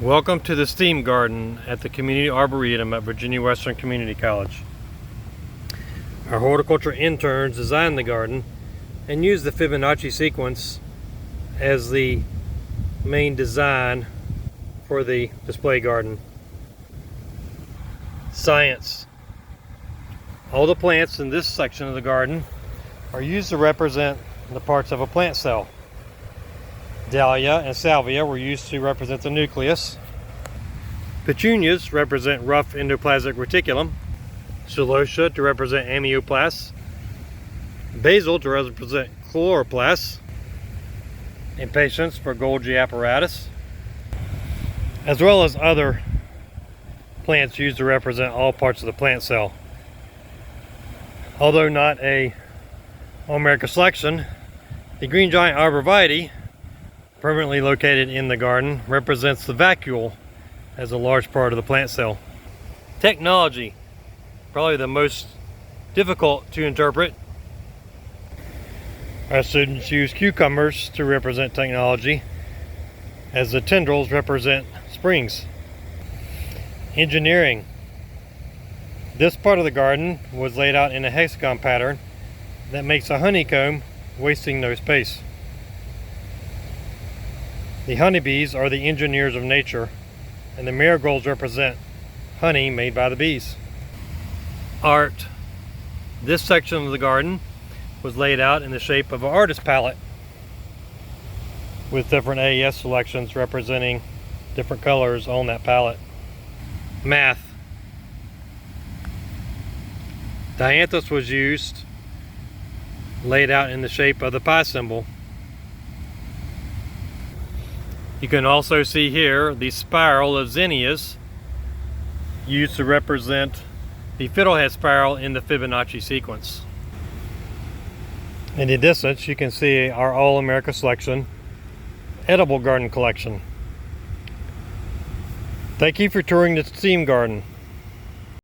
Welcome to the STEAM Garden at the Community Arboretum at Virginia Western Community College. Our horticulture interns designed the garden and used the Fibonacci sequence as the main design for the display garden. Science. All the plants in this section of the garden are used to represent the parts of a plant cell. Dahlia and salvia were used to represent the nucleus. Petunias represent rough endoplasmic reticulum. Celosia to represent amnioplasts. Basil to represent chloroplasts. Impatiens for Golgi apparatus. As well as other plants used to represent all parts of the plant cell. Although not a All-America selection, the green giant arborvitae, permanently located in the garden, represents the vacuole as a large part of the plant cell. Technology, probably the most difficult to interpret. Our students use cucumbers to represent technology, as the tendrils represent springs. Engineering. This part of the garden was laid out in a hexagon pattern that makes a honeycomb, wasting no space. The honeybees are the engineers of nature, and the marigolds represent honey made by the bees. Art. This section of the garden was laid out in the shape of an artist palette with different AES selections representing different colors on that palette. Math. Dianthus was used, laid out in the shape of the pi symbol. You can also see here the spiral of zinnias used to represent the fiddlehead spiral in the Fibonacci sequence. In the distance, you can see our All-America selection edible garden collection. Thank you for touring the STEAM Garden.